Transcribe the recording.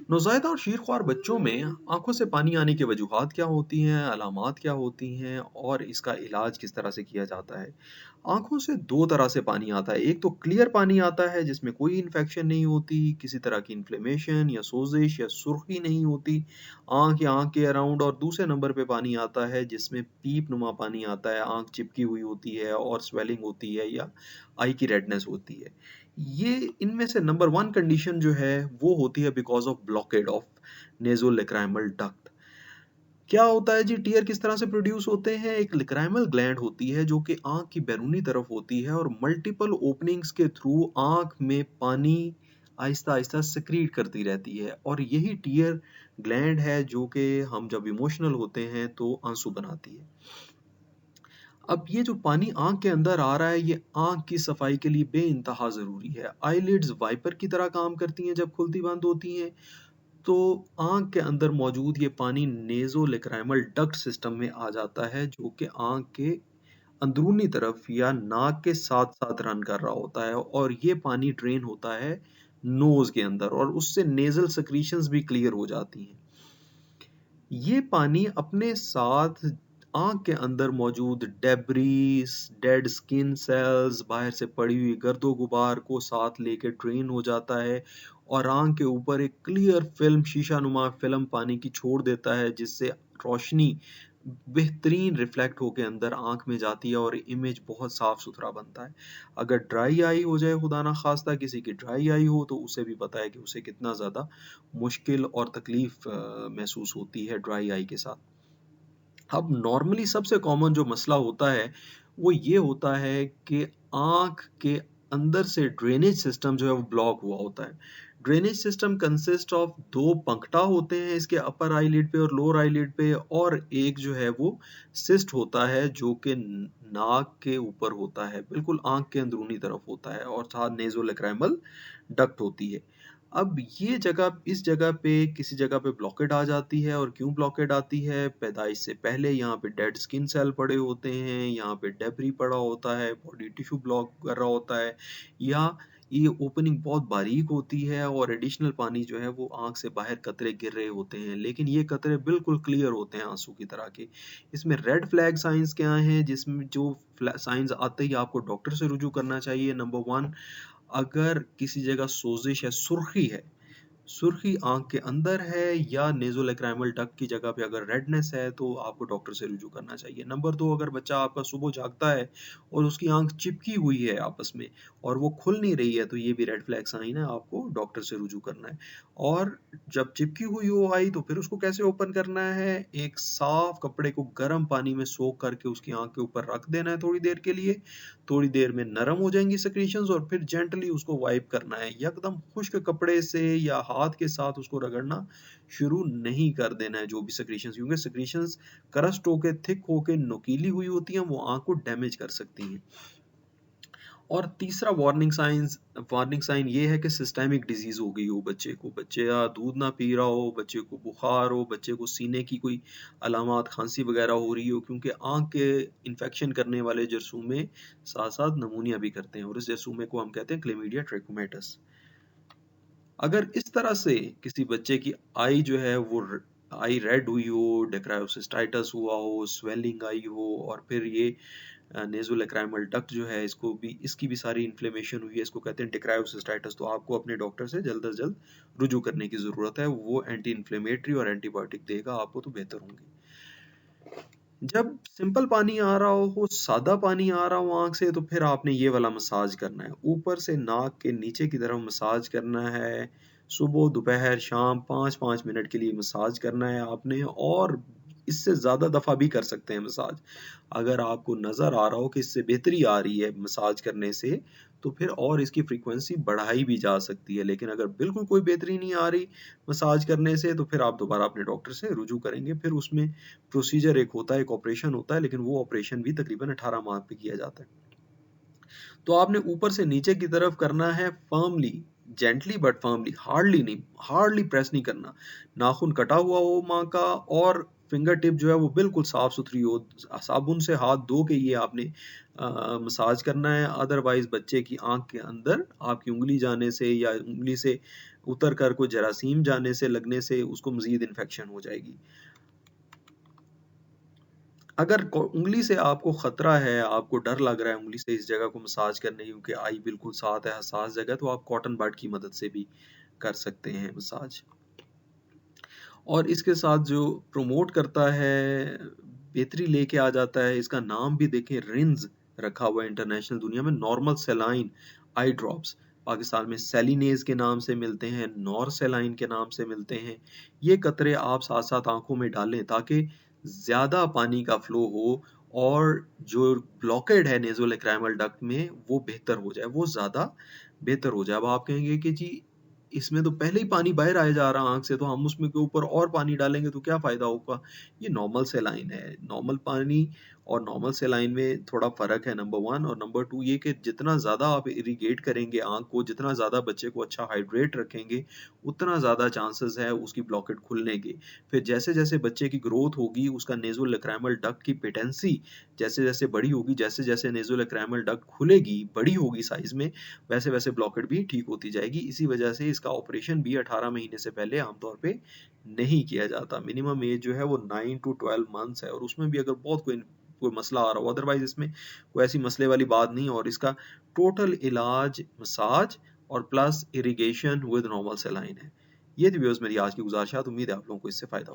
नौज़ायदा और शीर-ख्वार बच्चों में आँखों से पानी आने की वजूहात क्या होती हैं, अलामात क्या होती हैं और इसका इलाज किस तरह से किया जाता है? आँखों से 2 तरह से पानी आता है, एक तो क्लियर पानी आता है जिसमें कोई इन्फेक्शन नहीं होती, किसी तरह की इन्फ्लेमेशन या सोज़िश या सुर्ख़ी नहीं होती आँख या आँख के अराउंड और दूसरे नंबर पे पानी आता है जिसमें पीप-नुमा पानी आता है, आँख चिपकी हुई होती है और स्वेलिंग होती है या आई की रेडनेस होती है। ये इनमें से नंबर 1 कंडीशन जो है वो होती है because of blockade of nasolacrimal duct. क्या होता है जी टीयर किस तरह से प्रोड्यूस होते हैं? एक लैक्राइमल ग्लैंड होती है जो कि आँख की बैरूनी तरफ होती है और मल्टीपल ओपनिंग्स के थ्रू आँख में पानी आहिस्ता-आहिस्ता सेक्रीट करती रहती है और यही टीयर ग्लैंड है जो कि हम जब इमोशनल होते हैं तो आँसू बनाती है। अब ये जो पानी आँख के अंदर आ रहा है, ये आँख की सफाई के लिए बेइंतहा ज़रूरी है। आईलिड्स वाइपर की तरह काम करती हैं जब खुलती-बंद होती हैं, तो आँख के अंदर मौजूद ये पानी नेज़ोलैक्राइमल डक्ट सिस्टम में आ जाता है, जो कि आँख के अंदरूनी तरफ या नाक के साथ-साथ रन कर रहा होता है और ये पानी ड्रेन होता है नोज़ के अंदर और उससे नेज़ल सेक्रीशंस भी क्लियर हो जाती हैं। ये पानी अपने साथ आँख के अंदर मौजूद डेब्रिस, डेड स्किन सेल्स, बाहर से पड़ी हुई गर्दो-गुबार को साथ लेके ड्रेन हो जाता है और आँख के ऊपर एक क्लियर फ़िल्म, शीशानुमा फ़िल्म पानी की छोड़ देता है, जिससे रोशनी बेहतरीन रिफ्लेक्ट होके अंदर आँख में जाती है और इमेज बहुत साफ-सुथरा बनता है। अगर ड्राई आई हो जाए खुदा ना ख़ास्ता किसी की ड्राई आई हो, तो उसे भी पता है कि उसे कितना ज़्यादा मुश्किल और तकलीफ़ महसूस होती है ड्राई आई के साथ। अब नॉर्मली सबसे कॉमन जो मसला होता है, वो ये होता है कि आँख के अंदर से ड्रेनेज सिस्टम जो है वो ब्लॉक हुआ होता है। ड्रेनेज सिस्टम कंसिस्ट ऑफ 2 पँखटा होते हैं इसके अपर आईलिड पे और लोअर आईलिड पे और एक जो है वो सिस्ट होता है जो कि न नाक के ऊपर होता है, बिल्कुल आँख के अंदरूनी तरफ होता है और साथ नेज़ोलैक्राइमल डक्ट होती है। अब ये जगह इस जगह पे किसी जगह पे ब्लॉकेड आ जाती है और क्यों ब्लॉकेड आती है? पैदाइश से पहले यहाँ पे डेड स्किन सेल पड़े होते हैं, यहाँ पे डेब्री पड़ा होता है, बॉडी टिश्यू ब्लॉक कर रहा होता है या ये ओपनिंग बहुत बारीक होती है और एडिशनल पानी जो है वो आँख से बाहर कतरे गिर रहे होते हैं, लेकिन ये कतरे बिल्कुल क्लियर होते हैं आँसू की तरह के। इसमें रेड फ्लैग साइन्स क्या हैं? जिसमें जो साइन्स आते ही आपको डॉक्टर से रुजू करना चाहिए। नंबर 1 अगर किसी जगह सोज़िश है, सुर्खी आँख के अंदर है या नेज़ोलैक्राइमल डक्ट की जगह पे अगर रेडनेस है तो आपको डॉक्टर से रुजू करना चाहिए। नंबर 2 अगर बच्चा आपका सुबह जागता है और उसकी आँख चिपकी हुई है आपस में और वो खुल नहीं रही है तो ये भी रेड फ्लैग साइन है, आपको डॉक्टर से रुजू करना है। और जब चिपकी हुई हो आई तो फिर उसको कैसे ओपन करना है? एक साफ कपड़े को गर्म पानी में सोख करके उसकी आँख के ऊपर रख देना है थोड़ी देर के लिए। थोड़ी देर में नरम हो जाएँगी सेक्रीशंस और फिर जेंटली उसको वाइप करना है। यकदम खुश्क कपड़े से या हाथ के साथ उसको रगड़ना शुरू नहीं कर देना है जो भी सेक्रीशंस क्योंकि सेक्रीशंस क्रस्ट होके, थिक होके नुकीली हुई होती हैं, वो आँख को डैमेज कर सकती हैं। और तीसरा वार्निंग साइन ये है कि सिस्टेमिक डिजीज़ हो गई हो बच्चे को। बच्चा दूध ना पी रहा हो, बच्चे को बुखार हो, बच्चे को सीने की कोई अलामत, खाँसी वगैरह हो रही हो क्योंकि आँख के इन्फेक्शन करने वाले जरासीम साथ-साथ निमोनिया भी करते हैं और इस जरासीम को हम कहते हैं क्लैमिडिया ट्रैकोमैटिस। अगर इस तरह से किसी बच्चे की आई जो है वो आई रेड हुई हो, डेक्रायोसिस्टाइटिस हुआ हो, स्वेलिंग आई हो और फिर ये नेज़ोलैक्राइमल डक्ट जो है इसकी भी सारी इन्फ्लेमेशन हुई है, इसको कहते हैं डेक्रायोसिस्टाइटिस तो आपको अपने डॉक्टर से जल्द से जल्द रुजू करने की ज़रूरत है। वो एंटी इन्फ्लेमेटरी और एंटीबायोटिक देगा आपको तो बेहतर होंगे। जब सिंपल पानी आ रहा हो, सादा पानी आ रहा हो आँख से तो फिर आपने ये वाला मसाज करना है। ऊपर से नाक के नीचे की तरफ मसाज करना है। सुबह, दोपहर, शाम 5-5 मिनट के लिए मसाज करना है आपने और इससे ज़्यादा दफ़ा भी कर सकते हैं मसाज। अगर आपको नज़र आ रहा हो कि इससे बेहतरी आ रही है मसाज करने से, तो फिर और इसकी फ्रीक्वेंसी बढ़ाई भी जा सकती है। लेकिन अगर बिल्कुल कोई बेहतरी नहीं आ रही मसाज करने से, तो फिर आप दोबारा अपने डॉक्टर से रुजू करेंगे। फिर उसमें प्रोसीजर एक होता है, एक ऑपरेशन होता है, लेकिन वो ऑपरेशन भी तकरीबन 18 माह पे किया जाता है। तो आपने ऊपर से नीचे की तरफ करना है firmly, gently but firmly, hardly नहीं, हार्डली प्रेस नहीं करना। नाखून कटा हुआ हो माँ का और फिंगर टिप जो है वो बिल्कुल साफ-सुथरी हो। साबुन से हाथ धो के ये आपने मसाज करना है, अदरवाइज़ बच्चे की आँख के अंदर आपकी उँगली जाने से या उँगली से उतर कर कोई जरासीम जाने से लगने से उसको मज़ीद इन्फेक्शन हो जाएगी। अगर उंगली से आपको खतरा है, आपको डर लग रहा है उंगली से इस जगह को मसाज करने की क्योंकि आई बिल्कुल साफ है, हसास जगह, तो आप कॉटन बड की मदद से भी कर सकते हैं मसाज। और इसके साथ जो प्रमोट करता है, बेहतरी लेके आ जाता है, इसका नाम भी देखें, रिंज रखा हुआ है इंटरनेशनल दुनिया में। Normal saline eye drops Pakistan में सेलिनेज के नाम से मिलते हैं, नॉर सेलाइन के नाम से मिलते हैं। ये कतरे आप साथ साथ आंखों में डालें ताकि ज़्यादा पानी का फ्लो हो और जो ब्लॉकेड है नेज़ोलैक्राइमल डक्ट में वो बेहतर हो जाए, वो ज़्यादा बेहतर हो जाए। अब आप कहेंगे कि जी इसमें तो पहले ही पानी बाहर आया जा रहा आँख से, तो हम उसमें के ऊपर और पानी डालेंगे तो क्या फ़ायदा होगा? ये नॉर्मल सेलाइन है। नॉर्मल पानी और नॉर्मल सेलाइन में थोड़ा फ़र्क है, नंबर 1, और नंबर 2 ये कि जितना ज़्यादा आप इरिगेट करेंगे आँख को, जितना ज़्यादा बच्चे को अच्छा हाइड्रेट रखेंगे, उतना ज़्यादा चांसेस है उसकी ब्लॉकेट खुलने के। फिर जैसे-जैसे बच्चे की ग्रोथ होगी, उसका नेज़ोलैक्राइमल डक्ट की पेटेंसी जैसे-जैसे बड़ी होगी, जैसे-जैसे नेज़ोलैक्राइमल डक्ट खुलेगी, बड़ी होगी साइज़ में, वैसे-वैसे ब्लॉकेट भी ठीक होती जाएगी। इसी वजह से इसका ऑपरेशन भी 18 महीने से पहले आमतौर पे नहीं किया जाता। मिनिमम एज जो है वो 9 टू 12 मंथ्स है और उसमें भी अगर बहुत कोई मसला आ रहा हो, अदरवाइज़ इसमें कोई ऐसी मसले वाली बात नहीं है और इसका टोटल इलाज मसाज और plus irrigation with normal saline है। ये थी व्यूअर्स मेरी आज की गुज़ारिशात। उम्मीद है आप लोगों को इससे फ़ायदा हो।